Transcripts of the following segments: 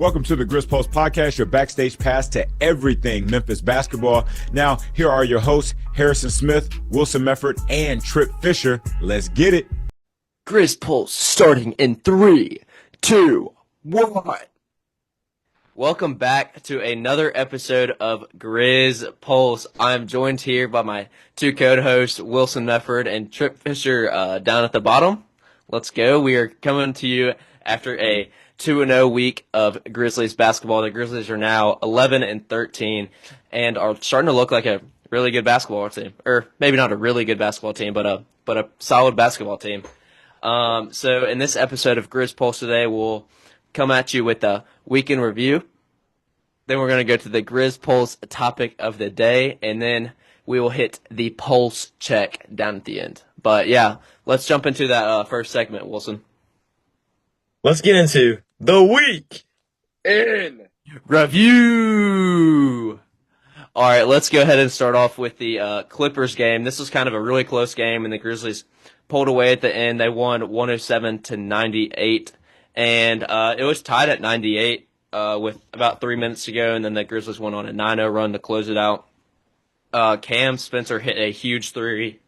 Welcome to the Grizz Pulse podcast, your backstage pass to everything Memphis basketball. Now, here are your hosts, Harrison Smith, Wilson Mefford, and Trip Fisher. Let's get it. Grizz Pulse starting in 3, 2, 1. Welcome back to another episode of Grizz Pulse. I'm joined here by my two co-hosts, Wilson Mefford and Trip Fisher, down at the bottom. Let's go. We are coming to you after a 2-0 week of Grizzlies basketball. The Grizzlies are now 11-13 and are starting to look like a really good basketball team, or maybe not a really good basketball team, but a solid basketball team. So in this episode of Grizz Pulse today, we'll come at you with a week in review. Then we're going to go to the Grizz Pulse topic of the day, and then we will hit the pulse check down at the end. But yeah, let's jump into that first segment, Wilson. Let's get into the week in review. All right, let's go ahead and start off with the Clippers game. This was kind of a really close game, and the Grizzlies pulled away at the end. They won 107-98, and it was tied at 98 with about 3 minutes to go, and then the Grizzlies went on a 9-0 run to close it out. Cam Spencer hit a huge three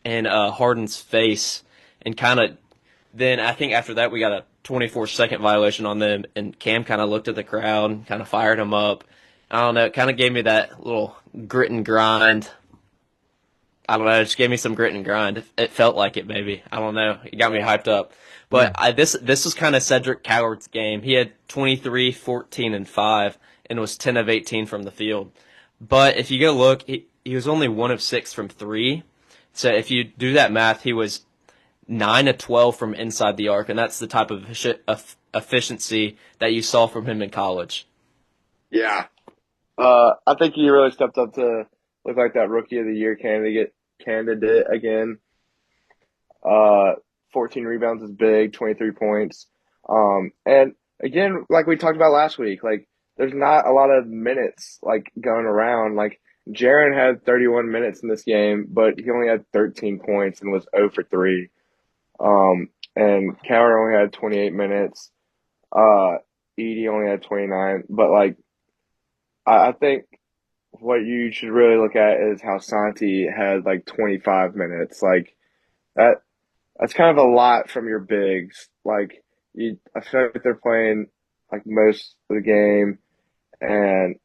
in Harden's face, and then I think after that we got a 24-second violation on them, and Cam kind of looked at the crowd and kind of fired him up. I don't know, it kind of gave me that little grit and grind. I don't know, it just gave me some grit and grind. It felt like it, maybe. I don't know. It got me hyped up. But this was kind of Cedric Coward's game. He had 23, 14, and 5, and was 10 of 18 from the field. But if you go look, he was only 1 of 6 from 3. So if you do that math, he was 9 of 12 from inside the arc, and that's the type of efficiency that you saw from him in college. Yeah. I think he really stepped up to look like that Rookie of the Year candidate again. 14 rebounds is big, 23 points. And again, like we talked about last week, like there's not a lot of minutes like going around. Like Jaren had 31 minutes in this game, but he only had 13 points and was 0 for 3. And Coward only had 28 minutes. Edie only had 29. But like, I think what you should really look at is how Santi had like 25 minutes. Like that's kind of a lot from your bigs. Like I feel like they're playing like most of the game, and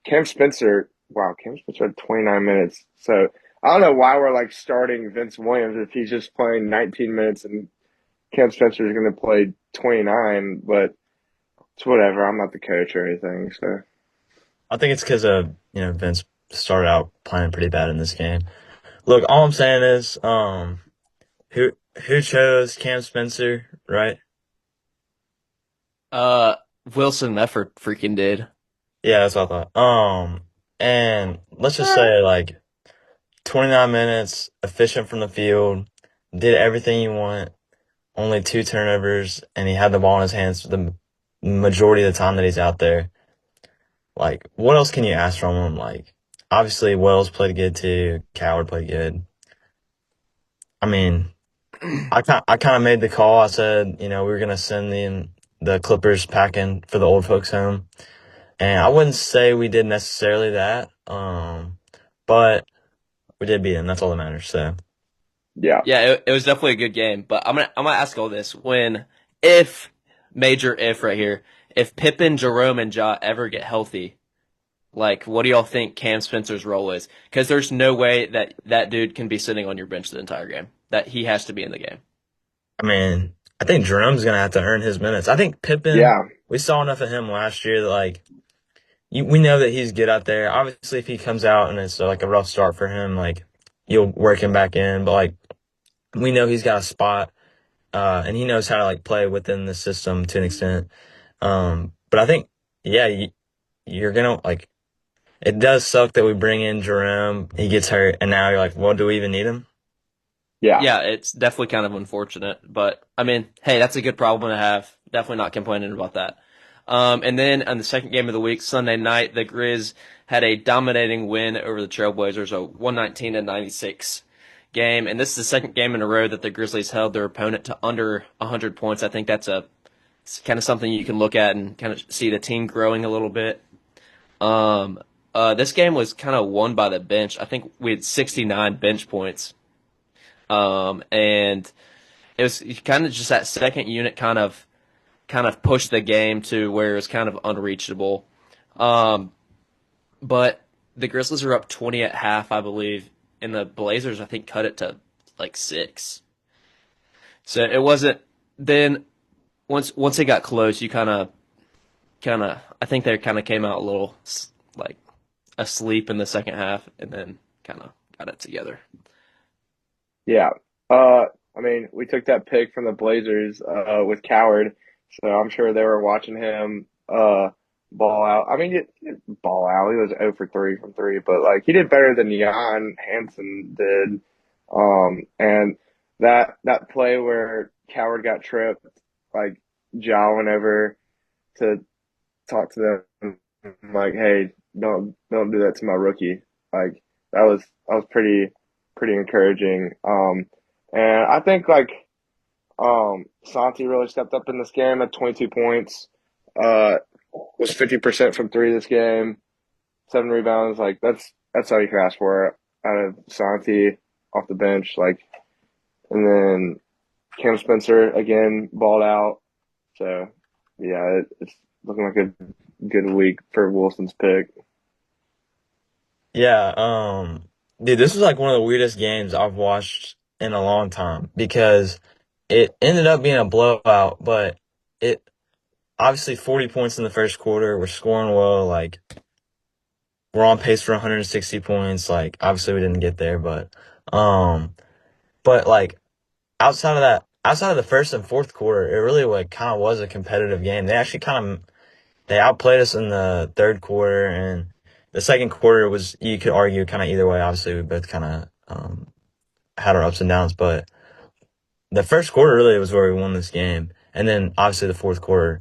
Cam Spencer had 29 minutes. So I don't know why we're like starting Vince Williams if he's just playing 19 minutes and Cam Spencer is going to play 29, but it's whatever. I'm not the coach or anything, so. I think it's because Vince started out playing pretty bad in this game. Look, all I'm saying is, who chose Cam Spencer, right? Wilson Mefford freaking did. Yeah, that's what I thought. And let's just say like 29 minutes, efficient from the field, did everything you want, only 2 turnovers, and he had the ball in his hands for the majority of the time that he's out there. Like, what else can you ask from him? Like, obviously, Wells played good too. Coward played good. I mean, I kind of made the call. I said, we were going to send the Clippers packing for the old folks home. And I wouldn't say we did necessarily that, but we did beat them. That's all that matters. So, yeah, it was definitely a good game. But I'm gonna ask all this: if right here, if Pippen, Jerome, and Ja ever get healthy, like what do y'all think Cam Spencer's role is? Because there's no way that dude can be sitting on your bench the entire game. That he has to be in the game. I mean, I think Jerome's gonna have to earn his minutes. I think Pippen. Yeah. We saw enough of him last year that like. We know that he's good out there. Obviously, if he comes out and it's like a rough start for him, like you'll work him back in. But like we know he's got a spot, and he knows how to like play within the system to an extent. But I think, yeah, you're gonna like. It does suck that we bring in Jerome. He gets hurt, and now you're like, well, do we even need him? Yeah, it's definitely kind of unfortunate. But I mean, hey, that's a good problem to have. Definitely not complaining about that. And then on the second game of the week, Sunday night, the Grizz had a dominating win over the Trailblazers, a 119-96 game. And this is the second game in a row that the Grizzlies held their opponent to under 100 points. I think that's a It's kind of something you can look at and kind of see the team growing a little bit. This game was kind of won by the bench. I think we had 69 bench points. And it was kind of just that second unit kind of pushed the game to where it was kind of unreachable. But the Grizzlies are up 20 at half, I believe, and the Blazers, I think, cut it to like 6. So it wasn't. Then once it got close, you kind of, I think they kind of came out a little like asleep in the second half, and then kind of got it together. Yeah. I mean, we took that pick from the Blazers with Coward, so I'm sure they were watching him ball out. I mean, ball out. He was 0 for 3 from 3, but like he did better than Jan Hansen did. And that play where Coward got tripped, like Ja went over to talk to them, like, hey, don't do that to my rookie. Like that was pretty encouraging. And I think like Santi really stepped up in this game at 22 points. Was 50% from 3 this game, 7 rebounds. Like that's all you can ask for out of Santi off the bench. Like, and then Cam Spencer again balled out. So yeah, it's looking like a good week for Wilson's pick. Yeah, dude, this was like one of the weirdest games I've watched in a long time because it ended up being a blowout, but it obviously 40 points in the first quarter. We're scoring well, like we're on pace for 160 points. Like obviously we didn't get there, but like outside of the first and fourth quarter, it really like kind of was a competitive game. They actually they outplayed us in the third quarter, and the second quarter was, you could argue, kind of either way. Obviously, we both kind of had our ups and downs, but the first quarter really was where we won this game. And then obviously the fourth quarter,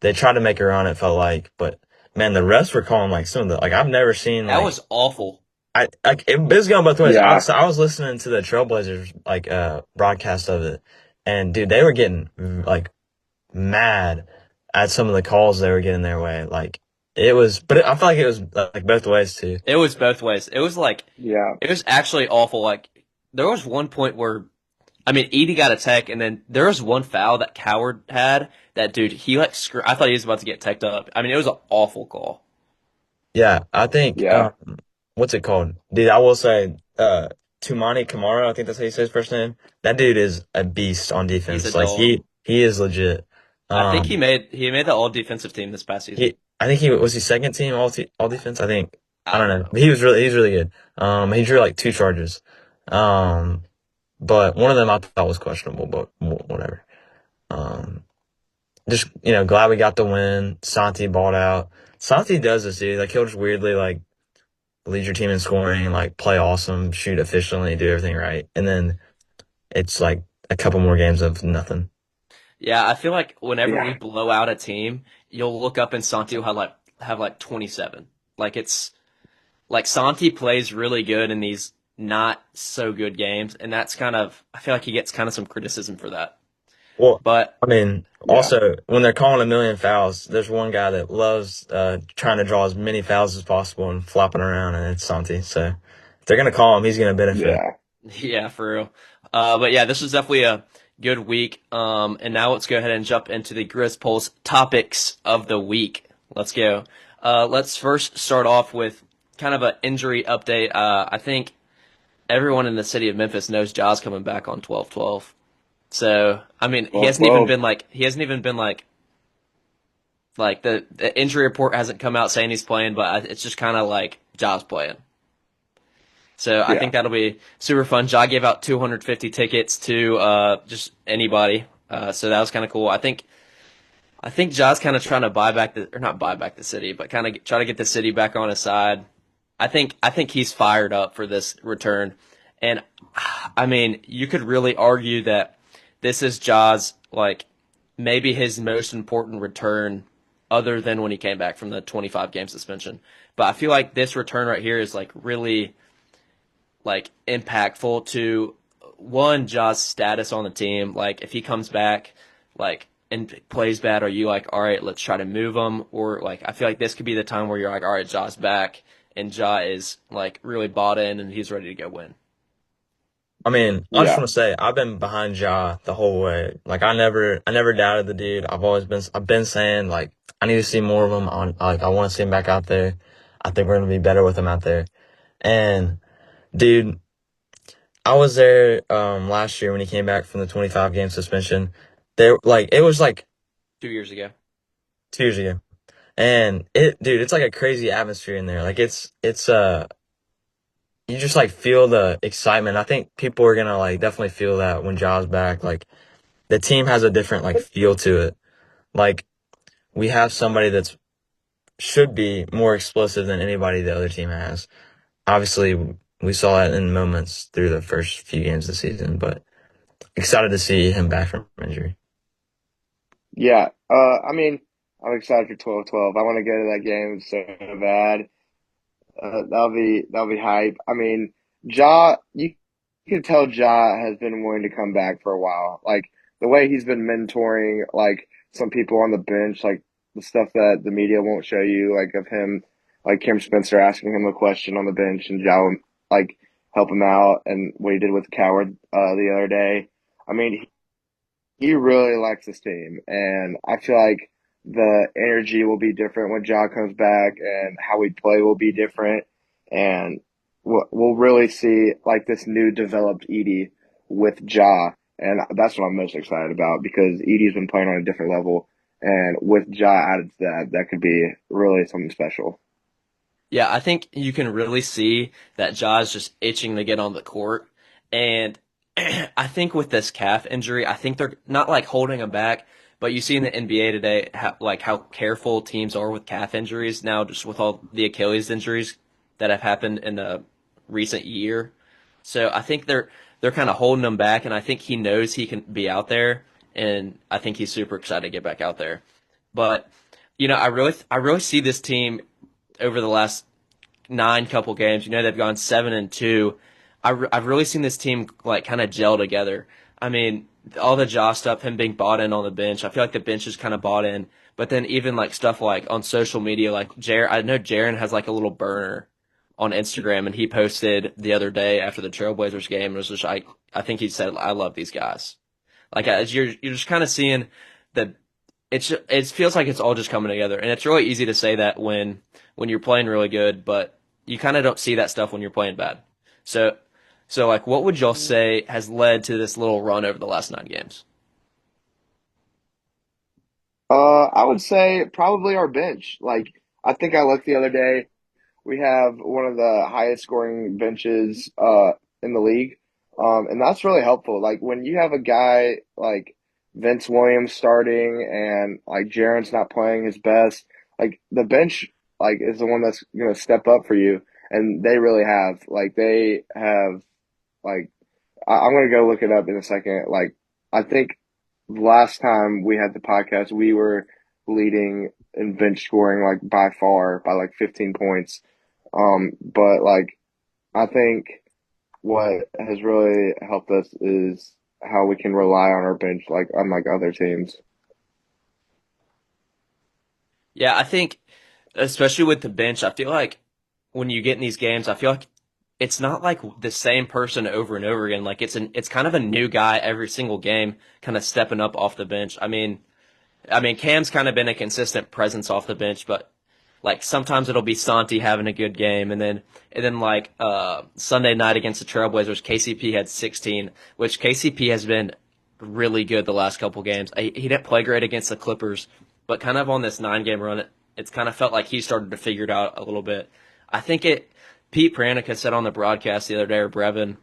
they tried to make a run, it felt like, but man, the refs were calling like some of the, like I've never seen That like, was awful. it was going both ways. Yeah. I was listening to the Trailblazers like broadcast of it, and dude, they were getting like mad at some of the calls they were getting their way. Like it was, but I feel like it was like both ways too. It was both ways. It was like, Yeah. it was actually awful. Like there was one point where, I mean, Edie got a tech, and then there was one foul that Coward had. That dude, he like I thought he was about to get teched up. I mean, it was an awful call. Yeah, I think Yeah. what's it called? Dude, I will say Tumani Kamara, I think that's how you say his first name. That dude is a beast on defense. He's a Like dog. he is legit. I think he made the all defensive team this past season. I think he was second team all defense. I think I don't know. He's really good. He drew like 2 charges. But one of them I thought was questionable, but whatever. Just glad we got the win. Santi balled out. Santi does this, dude. Like he'll just weirdly like lead your team in scoring, like play awesome, shoot efficiently, do everything right, and then it's like a couple more games of nothing. Yeah, I feel like whenever Yeah. we blow out a team, you'll look up and Santi will have like 27. Like it's like Santi plays really good in these not so good games, and that's kind of, I feel like he gets kind of some criticism for that. Well, But I mean, Yeah. also when they're calling a million fouls, there's one guy that loves trying to draw as many fouls as possible and flopping around, and it's Santi. So if they're gonna call him, he's gonna benefit. Yeah. yeah, for real. But yeah, this was definitely a good week. And now let's go ahead and jump into the Grizz Pulse topics of the week. Let's go. Let's first start off with kind of an injury update. I think everyone in the city of Memphis knows Ja's coming back on 12/12. So, I mean, he hasn't even been like the injury report hasn't come out saying he's playing, but it's just kind of like Ja's playing. So I think that'll be super fun. Ja gave out 250 tickets to just anybody. So that was kind of cool. I think Ja's kind of trying to not buy back the city, but kind of try to get the city back on his side. I think he's fired up for this return. And I mean, you could really argue that this is Ja's like maybe his most important return other than when he came back from the 25 game suspension. But I feel like this return right here is like really like impactful to one, Ja's status on the team. Like if he comes back, like and plays bad, are you like, all right, let's try to move him? Or like, I feel like this could be the time where you're like, all right, Ja's back, and Ja is like really bought in and he's ready to go win. I mean, I just Yeah. want to say I've been behind Ja the whole way. Like I never doubted the dude. I've been saying like I need to see more of him on. Like I want to see him back out there. I think we're gonna be better with him out there. And dude, I was there last year when he came back from the 25 game suspension. There, like it was like 2 years ago. 2 years ago, and dude, it's like a crazy atmosphere in there. Like it's you just like feel the excitement. I think people are gonna like definitely feel that when Ja's back. Like the team has a different like feel to it. Like we have somebody that's should be more explosive than anybody the other team has. Obviously, we saw it in moments through the first few games of the season, but excited to see him back from injury. Yeah. I mean, I'm excited for 12-12. I want to go to that game so bad. That'll be hype. I mean, you can tell Ja has been wanting to come back for a while. Like the way he's been mentoring, like some people on the bench, like the stuff that the media won't show you, like of him, like Kim Spencer asking him a question on the bench and Ja would, like help him out, and what he did with Coward the other day. I mean, he really likes this team, and I feel like the energy will be different when Ja comes back, and how we play will be different, and we'll really see like this new developed Edie with Ja, and that's what I'm most excited about because Edie's been playing on a different level, and with Ja added to that, that could be really something special. Yeah, I think you can really see that Ja's just itching to get on the court. And I think with this calf injury, I think they're not like holding him back, but you see in the NBA today how careful teams are with calf injuries now, just with all the Achilles injuries that have happened in the recent year. So I think they're kind of holding him back, and I think he knows he can be out there, and I think he's super excited to get back out there. But I really see this team over the last nine couple games. They've gone 7-2. I've really seen this team like kind of gel together. I mean, all the Josh stuff, him being bought in on the bench. I feel like the bench is kind of bought in. But then even like stuff like on social media, like I know Jaren has like a little burner on Instagram, and he posted the other day after the Trailblazers game. And it was just I think he said, "I love these guys." Like you're just kind of seeing that it feels like it's all just coming together, and it's really easy to say that when you're playing really good, but you kind of don't see that stuff when you're playing bad. So like, what would y'all say has led to this little run over the last 9 games? I would say probably our bench. Like I think I looked the other day. We have one of the highest scoring benches in the league. And that's really helpful. Like when you have a guy like Vince Williams starting and like Jaren's not playing his best, like the bench like is the one that's gonna step up for you. And they really have. Like they have like I'm gonna go look it up in a second. Like I think last time we had the podcast we were leading in bench scoring like by far by like 15 points. But like I think what has really helped us is how we can rely on our bench, like unlike other teams. Yeah, I think especially with the bench, I feel like when you get in these games, I feel like it's not like the same person over and over again. Like it's kind of a new guy every single game, kind of stepping up off the bench. I mean, Cam's kind of been a consistent presence off the bench, but like sometimes it'll be Santi having a good game, and then like Sunday night against the Trailblazers, KCP had 16, which KCP has been really good the last couple games. He didn't play great against the Clippers, but kind of on this 9 game run, it's kind of felt like he started to figure it out a little bit. I think Pete Pranica said on the broadcast the other day, or Brevin,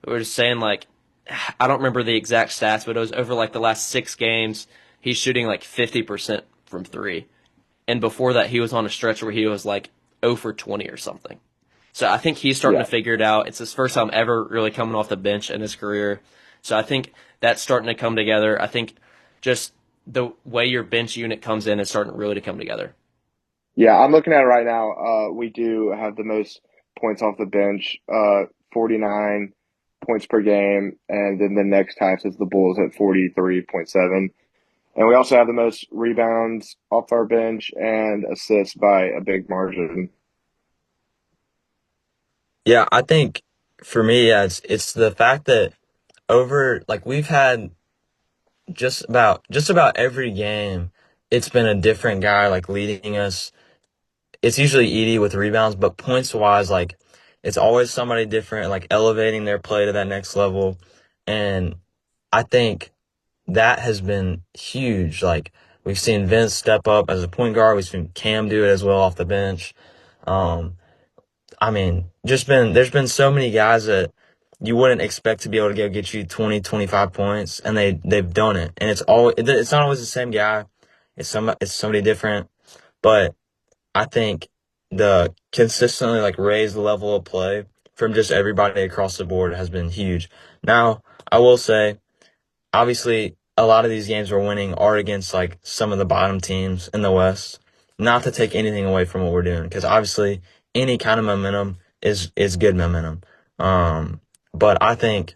we were just saying like, I don't remember the exact stats, but it was over like the last 6 games, he's shooting like 50% from three. And before that, he was on a stretch where he was like 0 for 20 or something. So I think he's starting Yeah. to figure it out. It's his first time ever really coming off the bench in his career. So I think that's starting to come together. I think just the way your bench unit comes in is starting really to come together. Yeah, I'm looking at it right now. We do have the most points off the bench, 49 points per game, and then the next highest is the Bulls at 43.7. And we also have the most rebounds off our bench and assists by a big margin. Yeah, I think for me, yeah, it's the fact that over like we've had just about every game, it's been a different guy like leading us. It's usually Edie with rebounds, but points wise, like it's always somebody different, like elevating their play to that next level. And I think that has been huge. Like we've seen Vince step up as a point guard. We've seen Cam do it as well off the bench. Um, I mean, there's been so many guys that you wouldn't expect to be able to go get you 20, 25 points, and they've done it. And it's not always the same guy. It's somebody different. But I think the consistently like raise the level of play from just everybody across the board has been huge. Now, I will say, obviously, a lot of these games we're winning are against like some of the bottom teams in the West. Not to take anything away from what we're doing, because obviously any kind of momentum is good momentum. But I think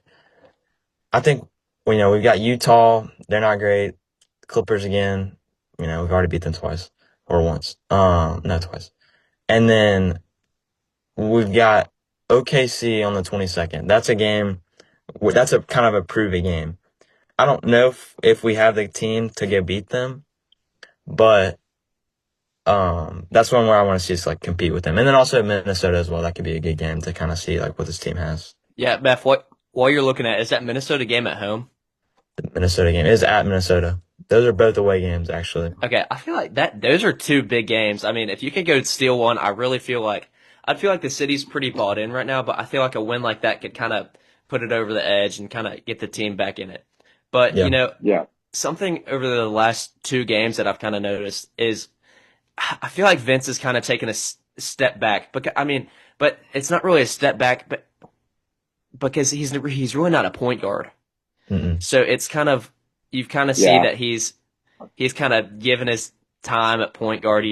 we've got Utah. They're not great. Clippers again. We've already beat them twice or once. No, twice. And then we've got OKC on the 22nd. That's a game. That's a kind of a prove it game. I don't know if we have the team to go beat them, but that's one where I want to see us like compete with them. And then also Minnesota as well. That could be a good game to kind of see like what this team has. Yeah, Beth, while you're looking at, is that Minnesota game at home? The Minnesota game is at Minnesota. Those are both away games, actually. Okay, I feel like those are two big games. I mean, if you could go steal one, I'd feel like the city's pretty bought in right now, but I feel like a win like that could kind of put it over the edge and kind of get the team back in it. But, Yeah. Yeah. something over the last two games that I've kind of noticed is I feel like Vince is kind of taking a step back. But it's not really a step back, but because he's really not a point guard. Mm-mm. So it's kind of you kind of see Yeah. that he's kind of given his time at point guard.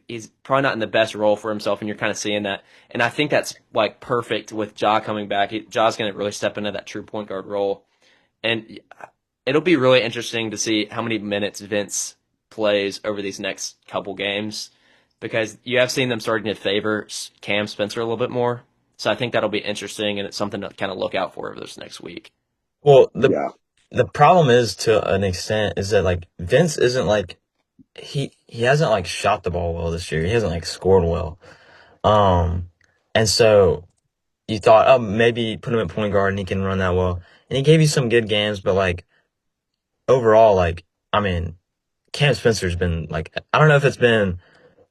He's probably not in the best role for himself, and you're kind of seeing that. And I think that's like perfect with Ja coming back. Ja's going to really step into that true point guard role, and it'll be really interesting to see how many minutes Vince plays over these next couple games, because you have seen them starting to favor Cam Spencer a little bit more. So I think that'll be interesting, and it's something to kind of look out for over this next week. Well, Yeah. the problem is to an extent is that like Vince isn't like he hasn't like shot the ball well this year. He hasn't like scored well. And so you thought, oh, maybe put him at point guard and he can run that well. And he gave you some good games, but like overall, like I mean, Cam Spencer's been like I don't know if it's been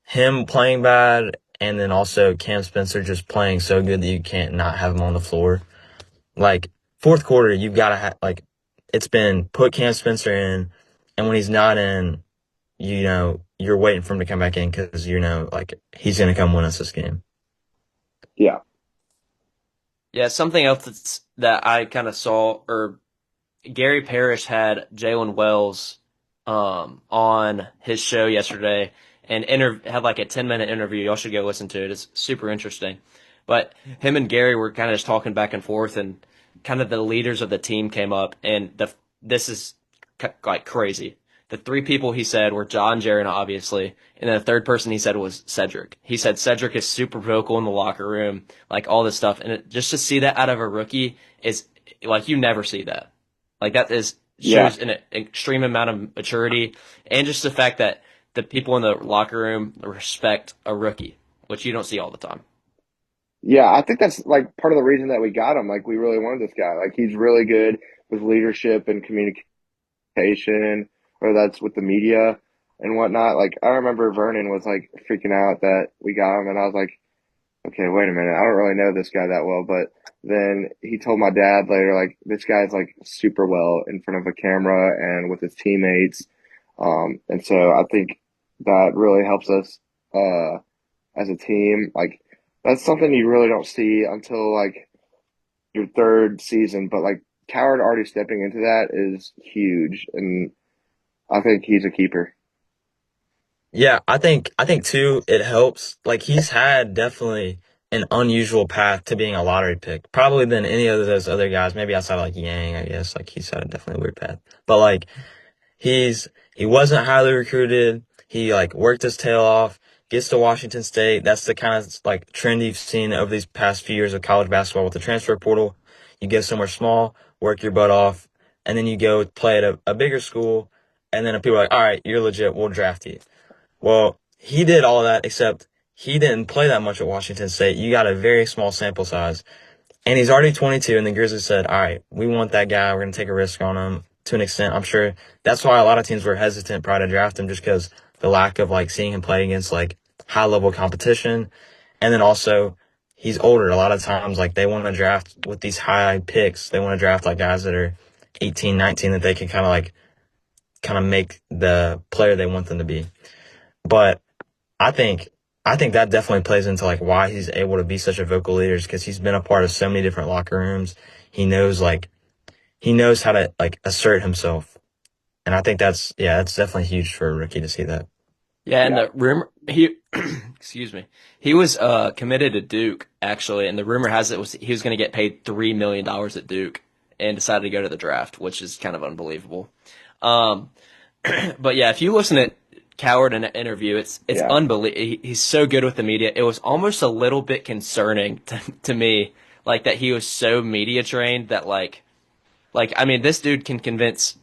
him playing bad and then also Cam Spencer just playing so good that you can't not have him on the floor. Like fourth quarter, you've got to have like it's been put Cam Spencer in, and when he's not in, you're waiting for him to come back in because like he's gonna come win us this game. Yeah. Yeah, something else that I kind of saw, or Gary Parrish had Jalen Wells on his show yesterday and had like a 10-minute interview. Y'all should go listen to it. It's super interesting. But him and Gary were kind of just talking back and forth, and kind of the leaders of the team came up, and this is like crazy. The three people he said were John Jaren, obviously, and then the third person he said was Cedric. He said Cedric is super vocal in the locker room, like all this stuff, and just to see that out of a rookie is like you never see that. Like that shows an extreme amount of maturity, and just the fact that the people in the locker room respect a rookie, which you don't see all the time. Yeah, I think that's like part of the reason that we got him. Like we really wanted this guy. Like he's really good with leadership and communication, or that's with the media and whatnot. Like I remember Vernon was like freaking out that we got him, and I was like, okay, wait a minute, I don't really know this guy that well. But then he told my dad later, like this guy's like super well in front of a camera and with his teammates. And so I think that really helps us as a team. Like that's something you really don't see until like your third season. But like Coward already stepping into that is huge, and I think he's a keeper. Yeah, I think too it helps. Like he's had definitely an unusual path to being a lottery pick, probably than any of those other guys. Maybe outside of like Yang, I guess. Like he's had a definitely weird path, but like he's He wasn't highly recruited. He like worked his tail off, gets to Washington State. That's the kind of like trend you've seen over these past few years of college basketball with the transfer portal. You get somewhere small, work your butt off, and then you go play at a bigger school, and then people are like, all right, you're legit, we'll draft you. Well, he did all that, except he didn't play that much at Washington State. You got a very small sample size. And he's already 22, and the Grizzlies said, all right, we want that guy. We're going to take a risk on him to an extent. I'm sure that's why a lot of teams were hesitant prior to draft him, just because the lack of like seeing him play against like high level competition. And then also he's older. A lot of times like they want to draft with these high picks. They want to draft like guys that are 18, 19 that they can kind of make the player they want them to be. But I think that definitely plays into like why he's able to be such a vocal leader, because he's been a part of so many different locker rooms. He knows how to like assert himself. And I think that's definitely huge for a rookie to see that. Yeah, and the rumor excuse me, he was committed to Duke actually, and the rumor has it was he was going to get paid $3 million at Duke, and decided to go to the draft, which is kind of unbelievable. But yeah, if you listen to Coward in an interview, it's unbelievable. He's so good with the media. It was almost a little bit concerning to me, like that he was so media trained that like I mean, this dude can convince.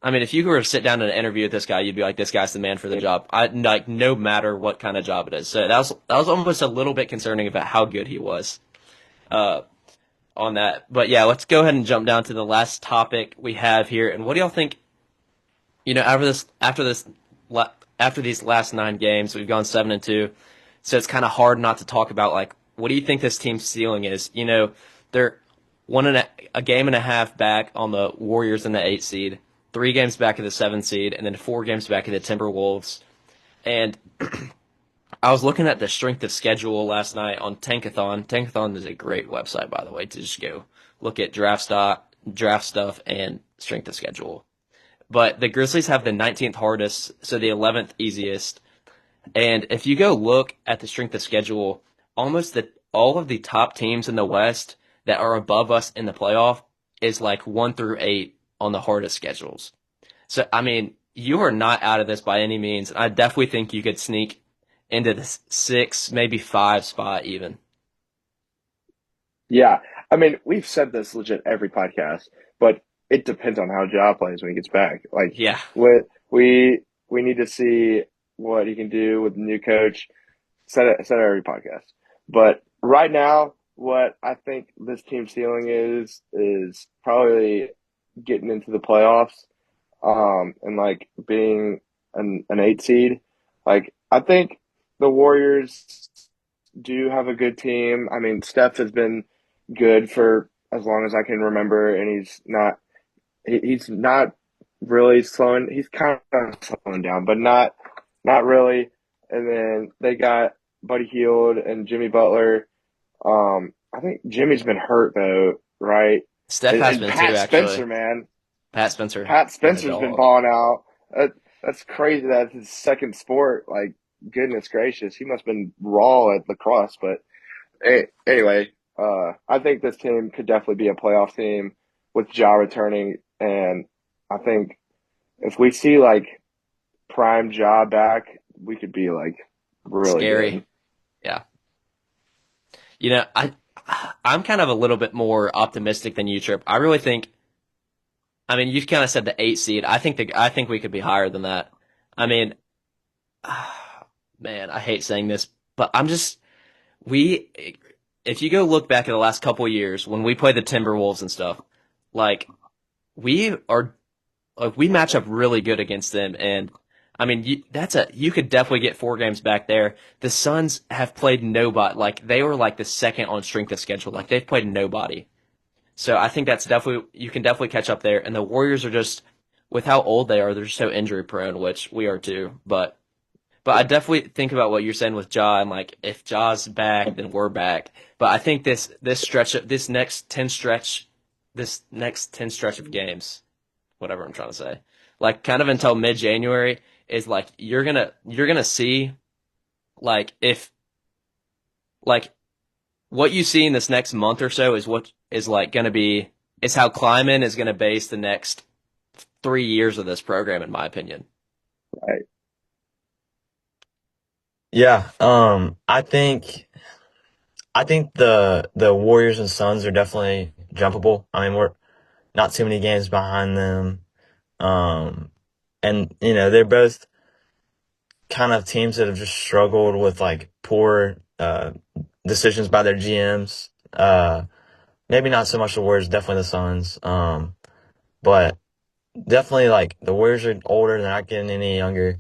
I mean, if you were to sit down in an interview with this guy, you'd be like, this guy's the man for the job. Like no matter what kind of job it is. So that was almost a little bit concerning about how good he was on that. But yeah, let's go ahead and jump down to the last topic we have here. And what do y'all think? You know, after these last 9 games, we've gone 7-2. So it's kind of hard not to talk about like, what do you think this team's ceiling is? You know, they're a game and a half back on the Warriors in the 8 seed. 3 games back of the 7 seed, and then 4 games back of the Timberwolves. And I was looking at the strength of schedule last night on Tankathon. Tankathon is a great website, by the way, to just go look at draft stuff, and strength of schedule. But the Grizzlies have the 19th hardest, so the 11th easiest. And if you go look at the strength of schedule, almost all of the top teams in the West that are above us in the playoff is like 1 through 8 on the hardest schedules. So, I mean, you are not out of this by any means. I definitely think you could sneak into the 6, maybe 5 spot even. Yeah. I mean, we've said this legit every podcast, but it depends on how Ja plays when he gets back. Like, yeah, we need to see what he can do with the new coach. Said it every podcast. But right now, what I think this team's ceiling is probably getting into the playoffs, and like being an 8 seed. Like, I think the Warriors do have a good team. I mean, Steph has been good for as long as I can remember, and he's not really slowing. He's kind of slowing down, but not really. And then they got Buddy Hield and Jimmy Butler. I think Jimmy's been hurt though, right? Steph has been Pat too, actually. Spencer, man. Pat Spencer's been balling out. That's crazy. That's his second sport. Like, goodness gracious, he must have been raw at lacrosse. But anyway, I think this team could definitely be a playoff team with Ja returning, and I think if we see like prime Ja back, we could be like really scary. good. Yeah. You know, I'm kind of a little bit more optimistic than you, Trip. I really think. I mean, you kind of said the 8 seed. I think we could be higher than that. I mean, man, I hate saying this, but if you go look back at the last couple of years when we played the Timberwolves and stuff, like we match up really good against them. And I mean, you could definitely get 4 games back there. The Suns have played nobody. Like, they were like the second on strength of schedule. Like, they've played nobody. So I think you can definitely catch up there. And the Warriors are just, with how old they are, they're just so injury prone, which we are too. But I definitely think about what you're saying with Ja, and like, if Ja's back, then we're back. But I think this next 10 stretch of games, whatever I'm trying to say, like kind of until mid-January, is like you're gonna see, like, if like what you see in this next month or so is what is like gonna be is how Kleiman is gonna base the next 3 years of this program, in my opinion. Right. Yeah. I think the Warriors and Suns are definitely jumpable. I mean, we're not too many games behind them. And they're both kind of teams that have just struggled with like poor decisions by their GMs. Maybe not so much the Warriors, definitely the Suns. But definitely like the Warriors are older, they're not getting any younger.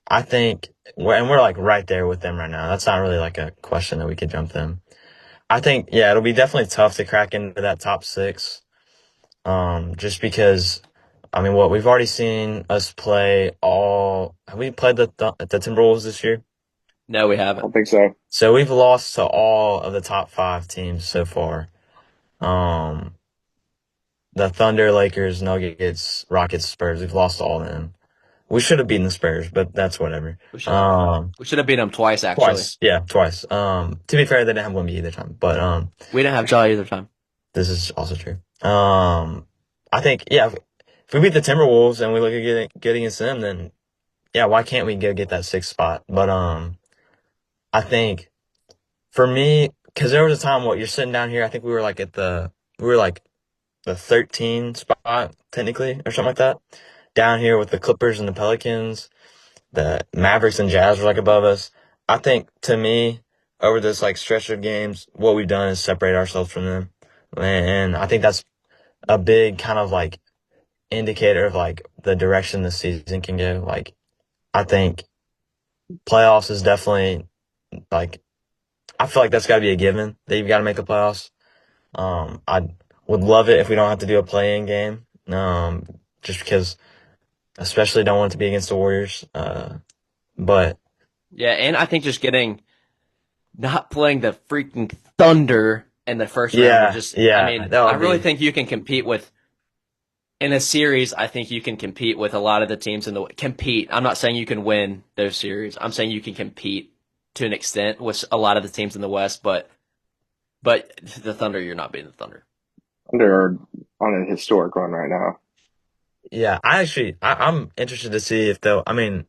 I think we're like right there with them right now. That's not really like a question that we could jump them. I think, yeah, it'll be definitely tough to crack into that top 6. Just because, I mean, we've already seen us play have we played the Timberwolves this year? No, we I haven't. don't think so. So we've lost to all of the top 5 teams so far. The Thunder, Lakers, Nuggets, Rockets, Spurs, we've lost to all of them. We should have beaten the Spurs, but that's whatever. We should have beat them twice, actually. Twice. Yeah, twice. To be fair, they didn't have Wemby either time, but we didn't have Ja either time. this is also true. I think, yeah, if we beat the Timberwolves and we look at getting against them, then yeah, why can't we go get that 6th spot? But I think for me, because there was a time you're sitting down here, I think we were like the 13 spot technically or something like that. Down here with the Clippers and the Pelicans, the Mavericks and Jazz were like above us. I think to me, over this like stretch of games, what we've done is separate ourselves from them. And I think that's a big kind of like indicator of like the direction the season can go. Like, I think playoffs is definitely like, I feel like that's got to be a given that you've got to make the playoffs. I would love it if we don't have to do a play-in game. Just because, especially don't want it to be against the Warriors. But yeah, and I think just not playing the freaking Thunder in the first round. I mean, I really think you can compete with. In a series, I think you can compete with a lot of the teams in the compete. I'm not saying you can win those series. I'm saying you can compete to an extent with a lot of the teams in the West, but the Thunder, you're not beating the Thunder. Thunder are on a historic run right now. Yeah, I'm interested to see if they'll. I mean,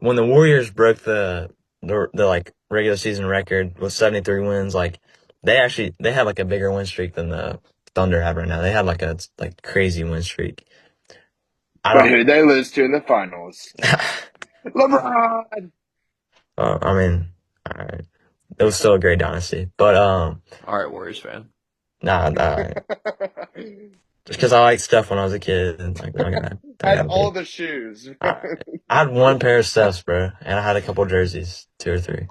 when the Warriors broke the like regular season record with 73 wins, like they had like a bigger win streak than the Thunder have right now. They had like a crazy win streak. But who they lose to in the finals? LeBron. I mean, all right. It was still a great dynasty, but all right, Warriors fan. Nah. Just because I liked Steph when I was a kid, and like I had all the shoes. I had one pair of Stephs, bro, and I had a couple jerseys, 2 or 3,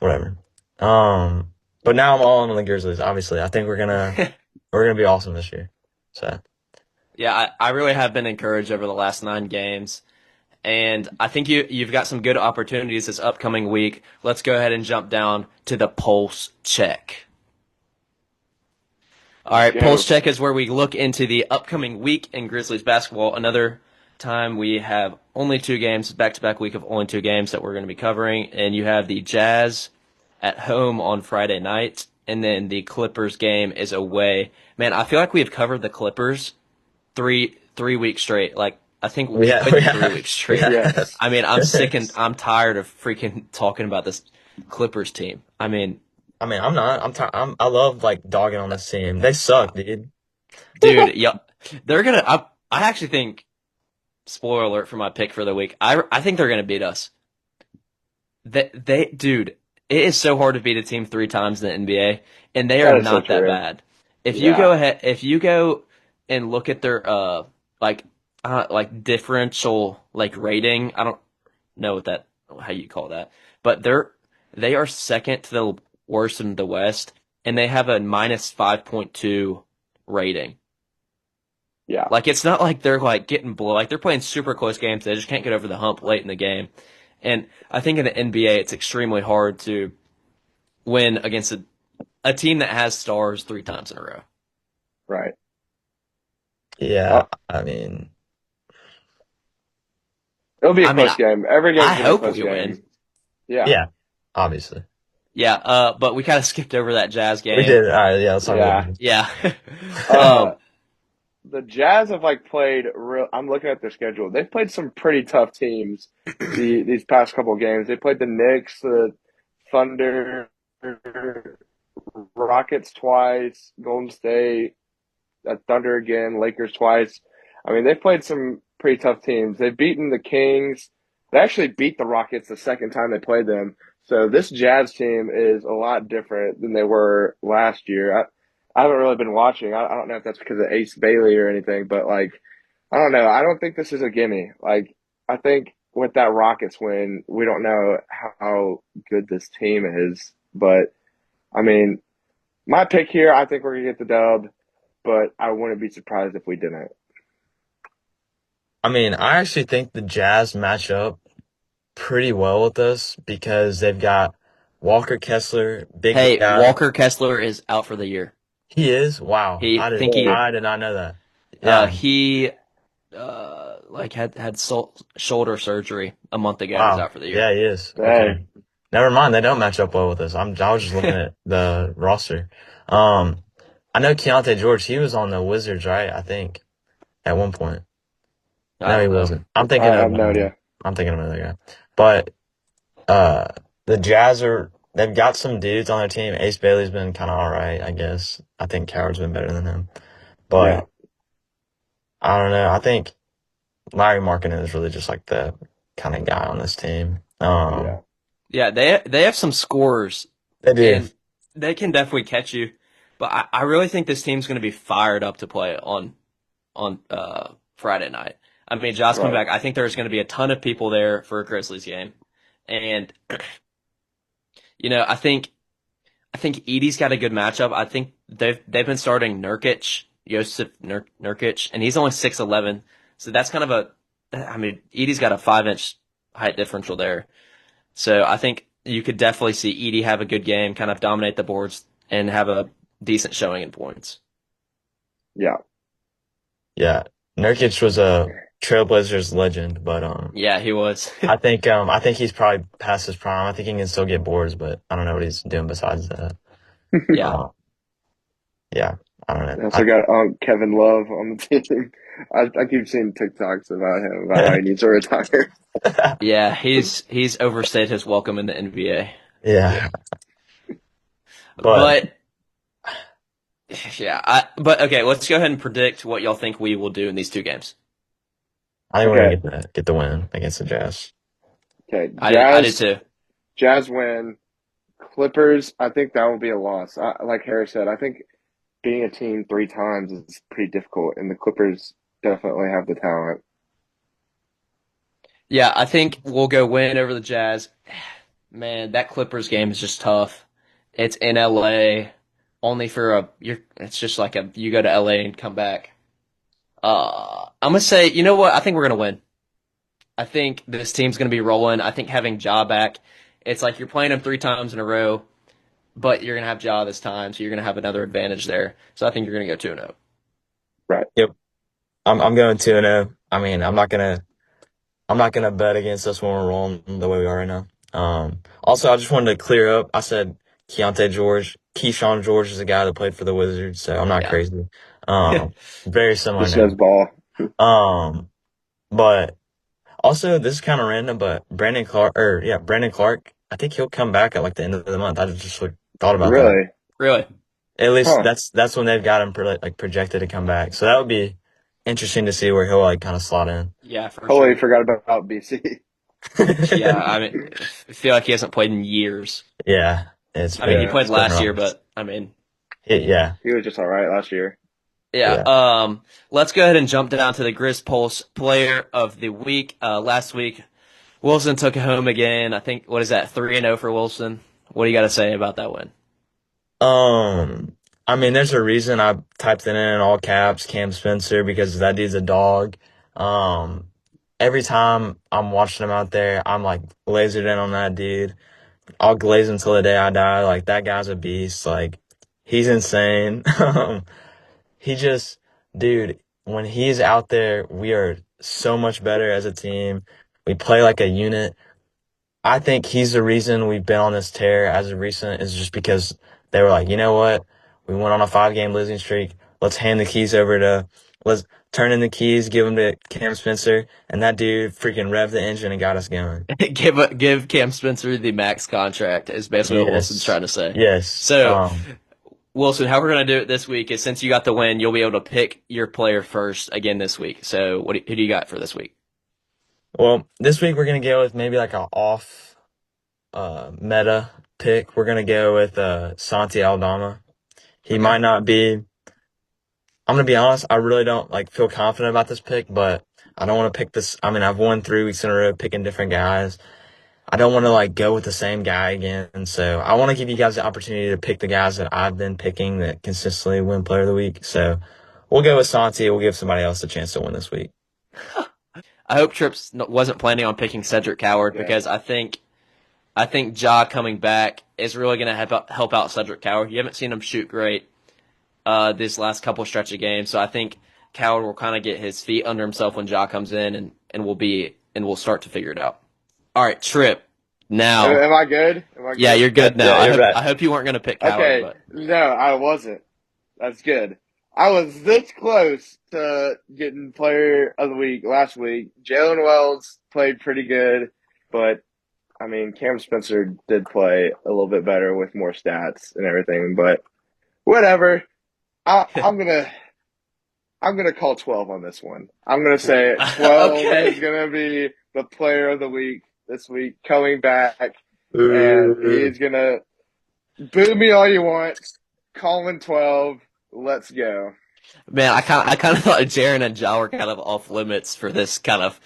whatever. But now I'm all in on the Grizzlies. Obviously, I think we're gonna be awesome this year. So yeah, I really have been encouraged over the last 9 games. And I think you've got some good opportunities this upcoming week. Let's go ahead and jump down to the Pulse Check. All right, Pulse Check is where we look into the upcoming week in Grizzlies basketball. Another time we have only 2 games, back-to-back week of only 2 games that we're going to be covering. And you have the Jazz at home on Friday night, and then the Clippers game is away. Man, I feel like we have covered the Clippers three weeks straight. Like, I think we have 3 weeks straight. Yes. I mean, I'm sick and I'm tired of freaking talking about this Clippers team. I mean, I'm not. I love like dogging on this team. They suck, dude. Dude, yeah, they're gonna. I actually think. Spoiler alert for my pick for the week. I think they're gonna beat us. Dude, it is so hard to beat a team 3 times in the NBA, and they are not that bad. If you go and look at their differential rating, I don't know how you call that, but they are second to the worst in the West, and they have a minus 5.2 rating. Yeah. Like, it's not like they're getting blown. Like, they're playing super close games. They just can't get over the hump late in the game. And I think in the NBA, it's extremely hard to win against a team that has stars 3 times in a row. Right. Yeah, I mean, it'll be a close game. Every game. I hope we win. Yeah, obviously. Yeah, but we kind of skipped over that Jazz game. We did. All right, yeah, let's talk about it. Yeah. the Jazz have like played real. I'm looking at their schedule. They've played some pretty tough teams these past couple of games. They played the Knicks, the Thunder, Rockets twice, Golden State, Thunder again, Lakers twice. I mean, they've played some pretty tough teams. They've beaten the Kings. They actually beat the Rockets the second time they played them. So this Jazz team is a lot different than they were last year. I haven't really been watching. I don't know if that's because of Ace Bailey or anything, but like, I don't know. I don't think this is a gimme. Like, I think with that Rockets win, we don't know how good this team is. But I mean, my pick here, I think we're gonna get the dub, but I wouldn't be surprised if we didn't. I mean, I actually think the Jazz match up pretty well with us because they've got Walker Kessler, big Hey, guy. Walker Kessler is out for the year. He is? Wow. I did not know that. Yeah. He like had shoulder surgery a month ago. Wow. He's out for the year. Yeah, he is. Hey. Okay. Never mind. They don't match up well with us. I was just looking at the roster. I know Keontae George, he was on the Wizards, right? I think at one point. No, he wasn't. I'm thinking I have no idea. I'm thinking of another guy. But the Jazz they've got some dudes on their team. Ace Bailey's been kind of all right, I guess. I think Coward's been better than him. But Yeah. I don't know. I think Larry Markkinen is really just like the kind of guy on this team. Yeah, they have some scorers. They do. And they can definitely catch you. But I really think this team's going to be fired up to play on Friday night. I mean, Josh coming back. I think there's going to be a ton of people there for a Grizzlies game, and I think Edie's got a good matchup. I think they've been starting Joseph Nurkic, and he's only 6'11", so that's kind of Edie's got a 5-inch height differential there, so I think you could definitely see Edie have a good game, kind of dominate the boards, and have a decent showing in points. Yeah. Yeah. Nurkic was a Trailblazers legend, but yeah, he was. I think he's probably past his prime. I think he can still get boards, but I don't know what he's doing besides that. Yeah. Yeah, I don't know. They also got Kevin Love on the team. I keep seeing TikToks about him, about how he needs to retire. Yeah, he's overstayed his welcome in the NBA. Yeah. But yeah, okay, let's go ahead and predict what y'all think we will do in these two games. I think we're gonna get the win against the Jazz. Okay, I did too. Jazz win. Clippers, I think that will be a loss. Like Harris said, I think being a team 3 times is pretty difficult, and the Clippers definitely have the talent. Yeah, I think we'll go win over the Jazz. Man, that Clippers game is just tough. It's in LA, only for it's just like you go to LA and come back. I'm gonna say, you know what? I think we're gonna win. I think this team's gonna be rolling. I think having Ja back, it's like you're playing him 3 times in a row, but you're gonna have Ja this time, so you're gonna have another advantage there. So I think you're gonna go 2-0. Right. Yep. I'm going 2-0. I mean, I'm not gonna bet against us when we're rolling the way we are right now. Also, I just wanted to clear up. I said Keontae George. Keyshawn George is a guy that played for the Wizards, so I'm not crazy. Very similar. Just knows ball. But also this is kind of random, but Brandon Clark, I think he'll come back at like the end of the month. I just thought about that. Really? At least that's when they've got him projected to come back. So that would be interesting to see where he'll like kind of slot in. Yeah, for Totally sure. forgot about BC. Yeah, I mean, I feel like he hasn't played in years. Yeah, he played last year, but I mean, yeah, he was just all right last year. Yeah. Let's go ahead and jump down to the Grizz Pulse Player of the Week. Last week, Wilson took it home again. I think, what is that, 3-0 for Wilson? What do you got to say about that win? I mean, there's a reason I typed it in all caps, Cam Spencer, because that dude's a dog. Every time I'm watching him out there, I'm like lasered in on that dude. I'll glaze until the day I die. Like, that guy's a beast. Like, he's insane. Dude, when he's out there, we are so much better as a team. We play like a unit. I think he's the reason we've been on this tear as of recent is just because they were like, you know what? We went on a 5-game losing streak. Let's hand the keys over to let's turn in the keys, give them to Cam Spencer, and that dude freaking revved the engine and got us going. Give Cam Spencer the max contract is basically what Wilson's trying to say. Yes. So, Wilson, how we're going to do it this week is since you got the win, you'll be able to pick your player first again this week. So who do you got for this week? Well, this week we're going to go with maybe like an off meta pick. We're going to go with Santi Aldama. He might not be. I'm going to be honest, I really don't feel confident about this pick, but I don't want to pick this. I mean, I've won 3 weeks in a row picking different guys. I don't want to go with the same guy again. And so I want to give you guys the opportunity to pick the guys that I've been picking that consistently win player of the week. So we'll go with Santi. We'll give somebody else a chance to win this week. I hope Trips wasn't planning on picking Cedric Coward because I think Ja coming back is really going to help out Cedric Coward. You haven't seen him shoot great this last couple stretch of games, so I think Coward will kind of get his feet under himself when Ja comes in, and we'll start to figure it out. All right, Trip. Now, am I good? Yeah, you're good now. Yeah, I hope you weren't going to pick Coward. Okay, but. no, I wasn't. That's good. I was this close to getting player of the week last week. Jalen Wells played pretty good, but I mean, Cam Spencer did play a little bit better with more stats and everything, but whatever. I'm gonna call 12 on this one. I'm gonna say 12 is gonna be the player of the week this week, coming back, and he's gonna boo me all you want. Call him 12. Let's go. Man, I kind of thought Jaren and Ja were kind of off limits for this kind of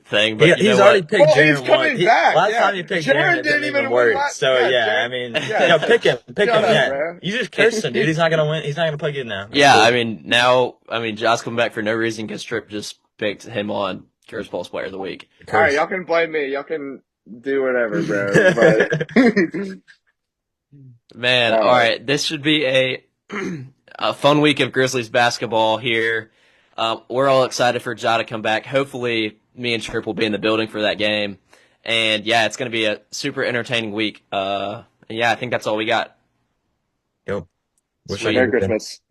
thing, but he's already picked Jaren once. Last time he picked Jaren didn't even work. So I mean, pick him. Yeah, you just cursed him, dude. He's not gonna win. He's not gonna play good now. Yeah, cool. Ja's coming back for no reason because Tripp just picked him on Grizz Pulse Player of the Week. All right, y'all can blame me. Y'all can do whatever, bro. But man, all right, this should be a fun week of Grizzlies basketball here. We're all excited for Ja to come back. Hopefully, me and Tripp will be in the building for that game. And, yeah, it's going to be a super entertaining week. I think that's all we got. Yep. Merry Christmas.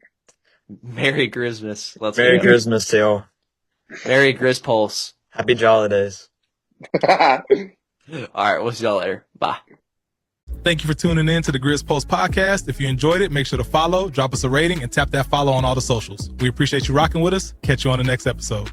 Merry Christmas. Merry Christmas, Till. Merry Grizz Pulse. Happy Jollidays. All right, we'll see y'all later. Bye. Thank you for tuning in to the Grizz Pulse podcast. If you enjoyed it, make sure to follow, drop us a rating, and tap that follow on all the socials. We appreciate you rocking with us. Catch you on the next episode.